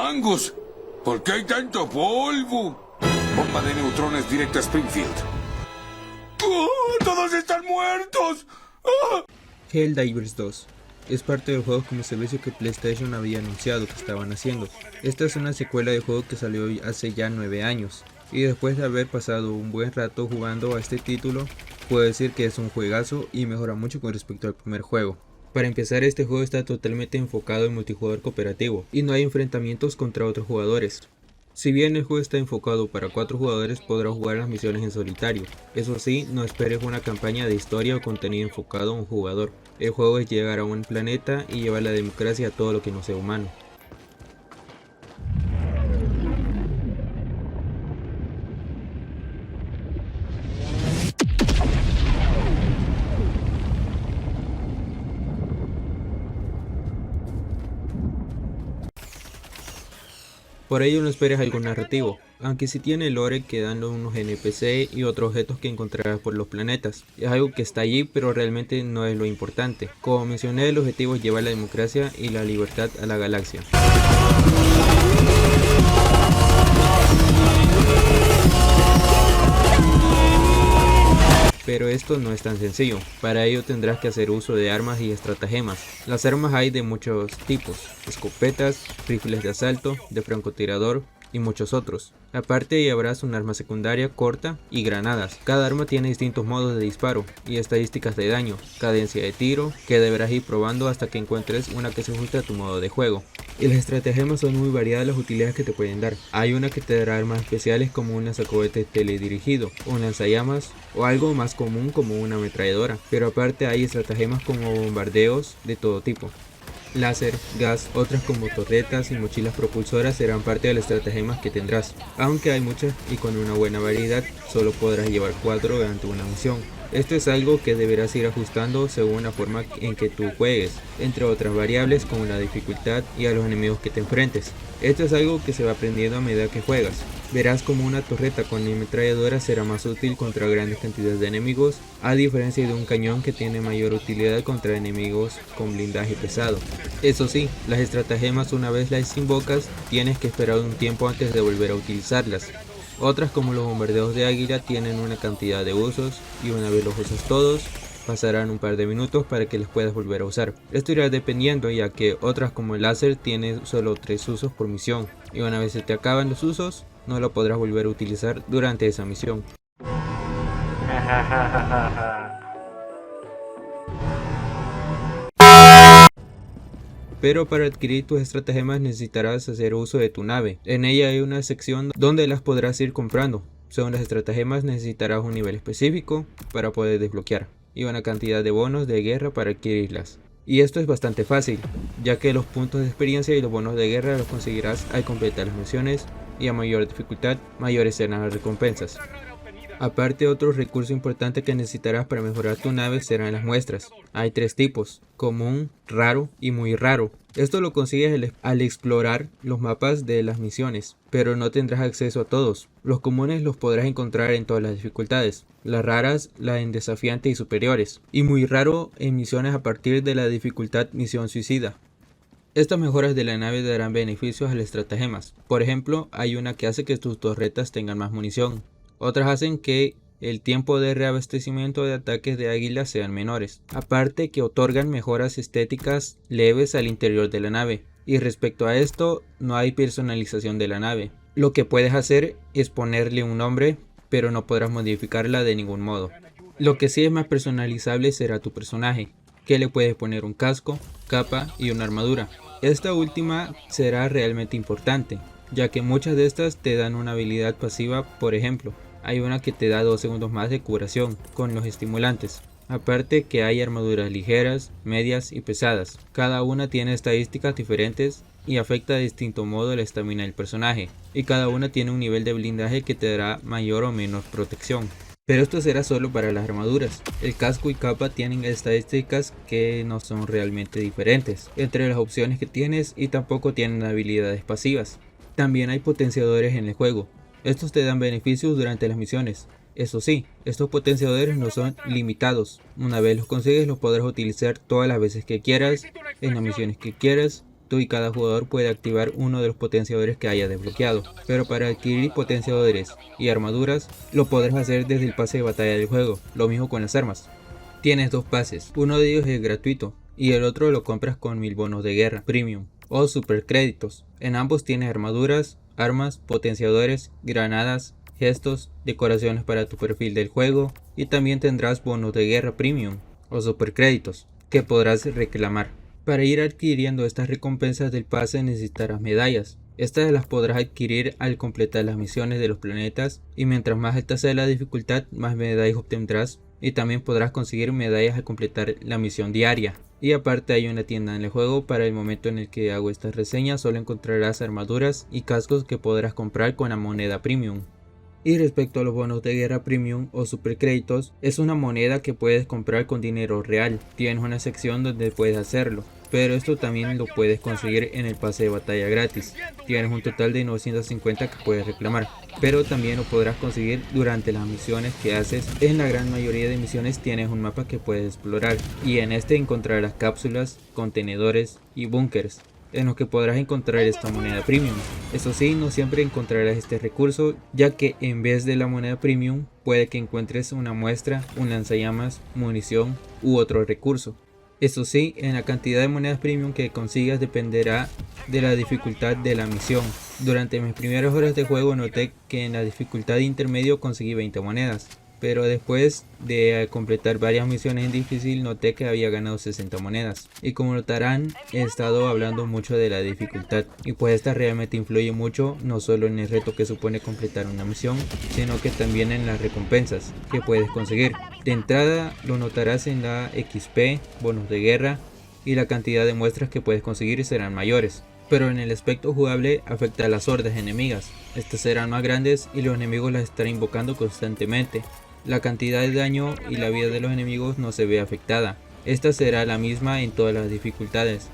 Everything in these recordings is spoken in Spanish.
¡Angus! ¿Por qué hay tanto polvo? Bomba de neutrones directa a Springfield. ¡Oh, ¡todos están muertos! ¡Oh! Helldivers 2 es parte del juego como servicio que PlayStation había anunciado que estaban haciendo. Esta es una secuela de juego que salió hace ya 9 años, y después de haber pasado un buen rato jugando a este título, puedo decir que es un juegazo y mejora mucho con respecto al primer juego. Para empezar, este juego está totalmente enfocado en multijugador cooperativo y no hay enfrentamientos contra otros jugadores. Si bien el juego está enfocado para 4 jugadores, podrás jugar las misiones en solitario. Eso sí, no esperes una campaña de historia o contenido enfocado a un jugador. El juego es llegar a un planeta y llevar la democracia a todo lo que no sea humano. Por ello no esperes algo narrativo, aunque sí tiene lore quedando unos NPC y otros objetos que encontrarás por los planetas. Es algo que está allí, pero realmente no es lo importante. Como mencioné, el objetivo es llevar la democracia y la libertad a la galaxia. Pero esto no es tan sencillo, para ello tendrás que hacer uso de armas y estratagemas. Las armas hay de muchos tipos, escopetas, rifles de asalto, de francotirador y muchos otros. Aparte llevarás un arma secundaria corta y granadas. Cada arma tiene distintos modos de disparo y estadísticas de daño, cadencia de tiro, que deberás ir probando hasta que encuentres una que se ajuste a tu modo de juego. Y las estratagemas son muy variadas las utilidades que te pueden dar. Hay una que te dará armas especiales como un lanzacohetes teledirigido, un lanzallamas o algo más común como una ametralladora. Pero aparte hay estratagemas como bombardeos de todo tipo. Láser, gas, otras como torretas y mochilas propulsoras serán parte de las estratagemas que tendrás. Aunque hay muchas y con una buena variedad, solo podrás llevar 4 durante una misión. Esto es algo que deberás ir ajustando según la forma en que tú juegues, entre otras variables como la dificultad y a los enemigos que te enfrentes. Esto es algo que se va aprendiendo a medida que juegas. Verás como una torreta con ametralladora será más útil contra grandes cantidades de enemigos, a diferencia de un cañón que tiene mayor utilidad contra enemigos con blindaje pesado. Eso sí, las estratagemas una vez las invocas, tienes que esperar un tiempo antes de volver a utilizarlas. Otras como los bombardeos de águila tienen una cantidad de usos y una vez los usas todos, pasarán un par de minutos para que las puedas volver a usar. Esto irá dependiendo, ya que otras como el láser tienen solo 3 usos por misión y una vez se te acaban los usos, no lo podrás volver a utilizar durante esa misión. Pero para adquirir tus estratagemas necesitarás hacer uso de tu nave. En ella hay una sección donde las podrás ir comprando. Según las estratagemas necesitarás un nivel específico para poder desbloquear y una cantidad de bonos de guerra para adquirirlas. Y esto es bastante fácil, ya que los puntos de experiencia y los bonos de guerra los conseguirás al completar las misiones y a mayor dificultad, mayores serán las recompensas. Aparte, otro recurso importante que necesitarás para mejorar tu nave serán las muestras. Hay 3 tipos, común, raro y muy raro. Esto lo consigues al explorar los mapas de las misiones, pero no tendrás acceso a todos. Los comunes los podrás encontrar en todas las dificultades, las raras las en desafiante y superiores, y muy raro en misiones a partir de la dificultad misión suicida. Estas mejoras de la nave darán beneficios a las estratagemas. Por ejemplo, hay una que hace que tus torretas tengan más munición. Otras hacen que el tiempo de reabastecimiento de ataques de águila sean menores. Aparte que otorgan mejoras estéticas leves al interior de la nave. Y respecto a esto, no hay personalización de la nave. Lo que puedes hacer es ponerle un nombre, pero no podrás modificarla de ningún modo. Lo que sí es más personalizable será tu personaje, que le puedes poner un casco, capa y una armadura. Esta última será realmente importante, ya que muchas de estas te dan una habilidad pasiva. Por ejemplo, hay una que te da 2 segundos más de curación con los estimulantes. Aparte que hay armaduras ligeras, medias y pesadas. Cada una tiene estadísticas diferentes y afecta de distinto modo la estamina del personaje. Y cada una tiene un nivel de blindaje que te dará mayor o menor protección. Pero esto será solo para las armaduras. El casco y capa tienen estadísticas que no son realmente diferentes entre las opciones que tienes y tampoco tienen habilidades pasivas. También hay potenciadores en el juego. Estos te dan beneficios durante las misiones. Eso sí, estos potenciadores no son limitados. Una vez los consigues los podrás utilizar todas las veces que quieras, en las misiones que quieras Tú y cada jugador puede activar uno de los potenciadores que haya desbloqueado, pero para adquirir potenciadores y armaduras lo podrás hacer desde el pase de batalla del juego, lo mismo con las armas. Tienes dos pases, uno de ellos es gratuito y el otro lo compras con 1000 bonos de guerra premium o super créditos. En ambos tienes armaduras, armas, potenciadores, granadas, gestos, decoraciones para tu perfil del juego y también tendrás bonos de guerra premium o super créditos que podrás reclamar. Para ir adquiriendo estas recompensas del pase necesitarás medallas. Estas las podrás adquirir al completar las misiones de los planetas y mientras más alta sea la dificultad más medallas obtendrás y también podrás conseguir medallas al completar la misión diaria. Y aparte hay una tienda en el juego. Para el momento en el que hago esta reseña solo encontrarás armaduras y cascos que podrás comprar con la moneda premium. Y respecto a los bonos de guerra premium o supercréditos, es una moneda que puedes comprar con dinero real. Tienes una sección donde puedes hacerlo, pero esto también lo puedes conseguir en el pase de batalla gratis. Tienes un total de 950 que puedes reclamar, pero también lo podrás conseguir durante las misiones que haces. En la gran mayoría de misiones tienes un mapa que puedes explorar y en este encontrarás cápsulas, contenedores y búnkers en los que podrás encontrar esta moneda premium. Eso sí, no siempre encontrarás este recurso, ya que en vez de la moneda premium puede que encuentres una muestra, un lanzallamas, munición u otro recurso. Eso sí, en la cantidad de monedas premium que consigas dependerá de la dificultad de la misión. Durante mis primeras horas de juego noté que en la dificultad intermedio conseguí 20 monedas, pero después de completar varias misiones en difícil noté que había ganado 60 monedas. Y como notarán, he estado hablando mucho de la dificultad, y pues esta realmente influye mucho, no solo en el reto que supone completar una misión, sino que también en las recompensas que puedes conseguir. De entrada lo notarás en la XP, bonos de guerra y la cantidad de muestras que puedes conseguir serán mayores. Pero en el aspecto jugable afecta a las hordas enemigas. Estas serán más grandes y los enemigos las estarán invocando constantemente. La cantidad de daño y la vida de los enemigos no se ve afectada. Esta será la misma en todas las dificultades,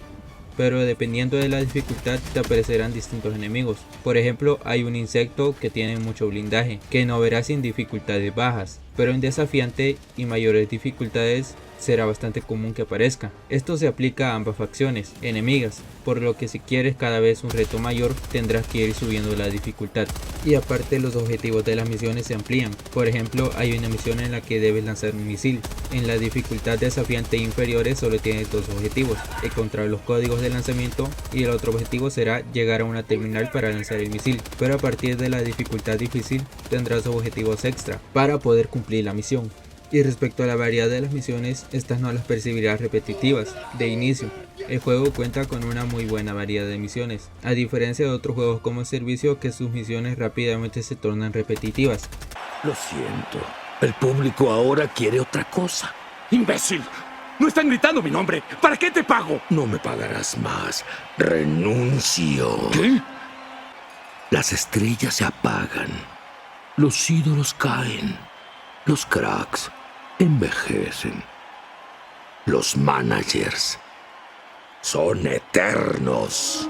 pero dependiendo de la dificultad te aparecerán distintos enemigos. Por ejemplo, hay un insecto que tiene mucho blindaje, que no verás en dificultades bajas, pero en desafiante y mayores dificultades será bastante común que aparezca. Esto se aplica a ambas facciones enemigas, por lo que si quieres cada vez un reto mayor tendrás que ir subiendo la dificultad. Y aparte los objetivos de las misiones se amplían. Por ejemplo, hay una misión en la que debes lanzar un misil. En la dificultad desafiante inferiores solo tienes dos objetivos: encontrar los códigos de lanzamiento y el otro objetivo será llegar a una terminal para lanzar el misil. Pero a partir de la dificultad difícil tendrás objetivos extra para poder cumplir la misión. Y respecto a la variedad de las misiones, estas no las percibirás repetitivas de inicio. El juego cuenta con una muy buena variedad de misiones, a diferencia de otros juegos como servicio que sus misiones rápidamente se tornan repetitivas. Lo siento, el público ahora quiere otra cosa. ¡Imbécil! ¡No están gritando mi nombre! ¿Para qué te pago? No me pagarás más. Renuncio. ¿Qué? Las estrellas se apagan. Los ídolos caen. Los cracks envejecen. Los managers son eternos.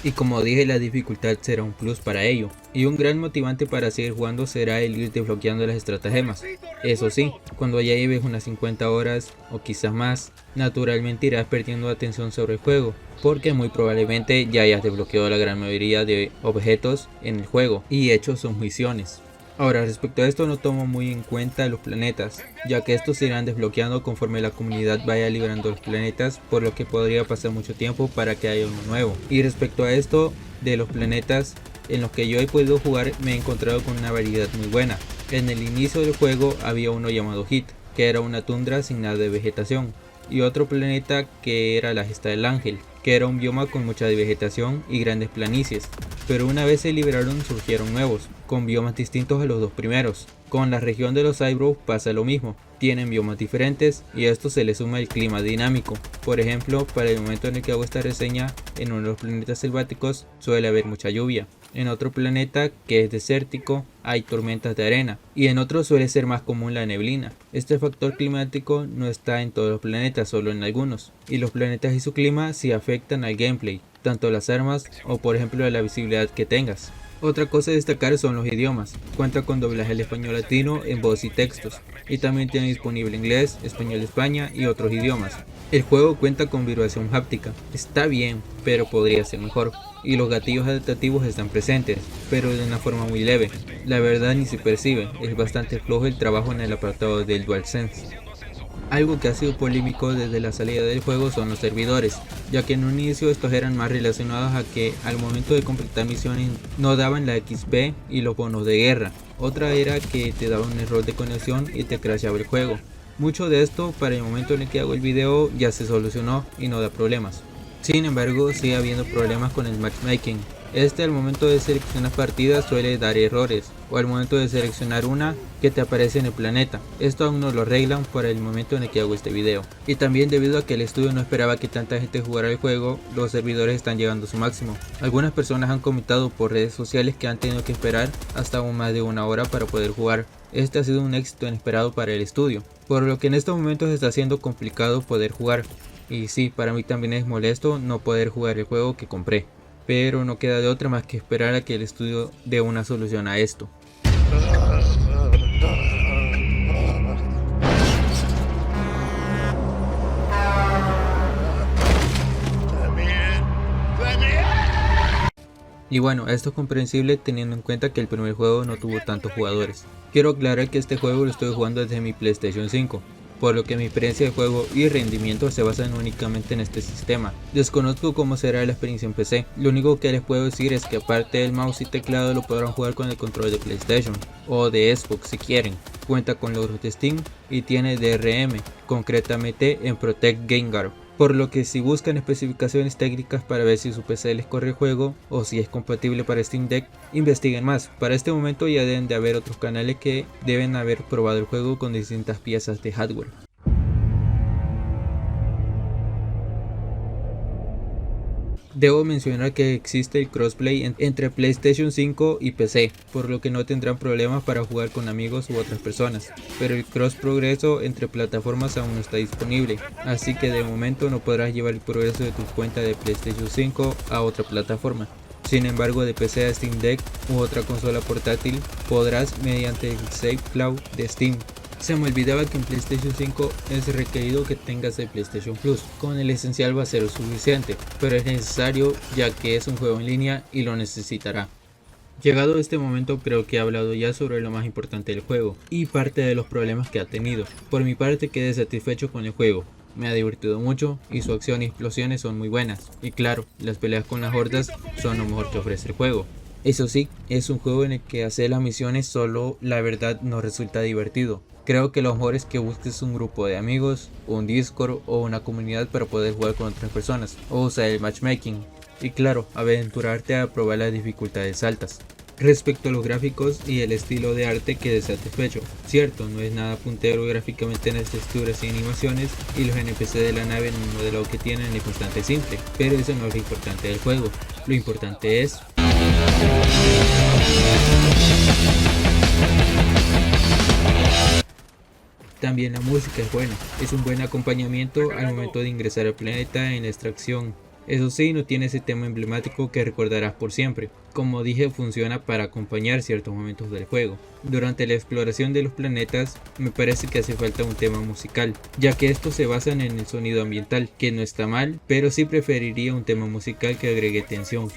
Y como dije, la dificultad será un plus para ello, y un gran motivante para seguir jugando será el ir desbloqueando las estratagemas. Eso sí, cuando ya lleves unas 50 horas o quizás más, naturalmente irás perdiendo atención sobre el juego, porque muy probablemente ya hayas desbloqueado la gran mayoría de objetos en el juego y hecho sus misiones. Ahora, respecto a esto no tomo muy en cuenta los planetas, ya que estos se irán desbloqueando conforme la comunidad vaya liberando los planetas, por lo que podría pasar mucho tiempo para que haya uno nuevo. Y respecto a esto de los planetas en los que yo he podido jugar, me he encontrado con una variedad muy buena. En el inicio del juego había uno llamado Hit, que era una tundra sin nada de vegetación, y otro planeta que era la Gesta del Ángel, que era un bioma con mucha vegetación y grandes planicies, pero una vez se liberaron surgieron nuevos, con biomas distintos a los dos primeros. Con la región de los Eyebrows pasa lo mismo, tienen biomas diferentes y a esto se le suma el clima dinámico. Por ejemplo, para el momento en el que hago esta reseña, en uno de los planetas selváticos suele haber mucha lluvia. En otro planeta que es desértico hay tormentas de arena y en otro suele ser más común la neblina. Este factor climático no está en todos los planetas, solo en algunos, y los planetas y su clima sí afectan al gameplay, tanto las armas o por ejemplo la visibilidad que tengas. Otra cosa a destacar son los idiomas. Cuenta con doblaje al español latino en voz y textos, y también tiene disponible inglés, español de España y otros idiomas. El juego cuenta con vibración háptica. Está bien, pero podría ser mejor. Y los gatillos adaptativos están presentes, pero de una forma muy leve. La verdad ni se percibe, es bastante flojo el trabajo en el apartado del DualSense. Algo que ha sido polémico desde la salida del juego son los servidores, ya que en un inicio estos eran más relacionados a que al momento de completar misiones no daban la XP y los bonos de guerra. Otra era que te daba un error de conexión y te crasheaba el juego. Mucho de esto para el momento en el que hago el video ya se solucionó y no da problemas. Sin embargo, sigue habiendo problemas con el matchmaking. Al momento de seleccionar partidas suele dar errores, o al momento de seleccionar una que te aparece en el planeta. Esto aún no lo arreglan para el momento en el que hago este video. Y también debido a que el estudio no esperaba que tanta gente jugara el juego, los servidores están llegando a su máximo. Algunas personas han comentado por redes sociales que han tenido que esperar hasta aún más de una hora para poder jugar. Este ha sido un éxito inesperado para el estudio, por lo que en estos momentos está siendo complicado poder jugar. Y sí, para mí también es molesto no poder jugar el juego que compré. Pero no queda de otra más que esperar a que el estudio dé una solución a esto. Y bueno, esto es comprensible teniendo en cuenta que el primer juego no tuvo tantos jugadores. Quiero aclarar que este juego lo estoy jugando desde mi PlayStation 5. Por lo que mi experiencia de juego y rendimiento se basan únicamente en este sistema. Desconozco cómo será la experiencia en PC. Lo único que les puedo decir es que aparte del mouse y teclado lo podrán jugar con el control de PlayStation o de Xbox si quieren. Cuenta con logros de Steam y tiene DRM, concretamente en Protect Game Guard. Por lo que si buscan especificaciones técnicas para ver si su PC les corre el juego o si es compatible para Steam Deck, investiguen más. Para este momento ya deben de haber otros canales que deben haber probado el juego con distintas piezas de hardware. Debo mencionar que existe el crossplay entre PlayStation 5 y PC, por lo que no tendrán problemas para jugar con amigos u otras personas, pero el cross progreso entre plataformas aún no está disponible, así que de momento no podrás llevar el progreso de tu cuenta de PlayStation 5 a otra plataforma. Sin embargo, de PC a Steam Deck u otra consola portátil podrás mediante el Save Cloud de Steam. Se me olvidaba que en PlayStation 5 es requerido que tengas el PlayStation Plus. Con el esencial va a ser suficiente, pero es necesario ya que es un juego en línea y lo necesitará. Llegado a este momento creo que he hablado ya sobre lo más importante del juego y parte de los problemas que ha tenido. Por mi parte quedé satisfecho con el juego. Me ha divertido mucho y su acción y explosiones son muy buenas. Y claro, las peleas con las hordas son lo mejor que ofrece el juego. Eso sí, es un juego en el que hacer las misiones solo la verdad no resulta divertido. Creo que lo mejor es que busques un grupo de amigos, un Discord o una comunidad para poder jugar con otras personas o usar el matchmaking. Y claro, aventurarte a probar las dificultades altas. Respecto a los gráficos y el estilo de arte quedé satisfecho. Cierto, no es nada puntero gráficamente en las texturas y animaciones y los NPC de la nave en el modelado que tienen es bastante simple, pero eso no es lo importante del juego. Lo importante es también la música es buena, es un buen acompañamiento al momento de ingresar al planeta en la extracción. Eso sí, no tiene ese tema emblemático que recordarás por siempre. Como dije, funciona para acompañar ciertos momentos del juego. Durante la exploración de los planetas, me parece que hace falta un tema musical, ya que estos se basan en el sonido ambiental, que no está mal, pero sí preferiría un tema musical que agregue tensión.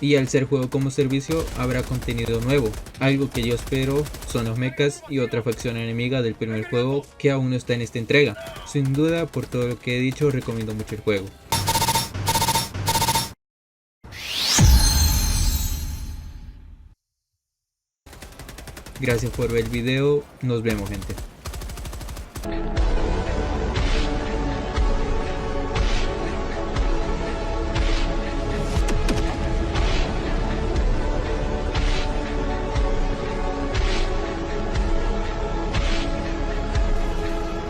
Y al ser juego como servicio habrá contenido nuevo, algo que yo espero son los mechas y otra facción enemiga del primer juego que aún no está en esta entrega. Sin duda, por todo lo que he dicho, recomiendo mucho el juego. Gracias por ver el video, nos vemos gente.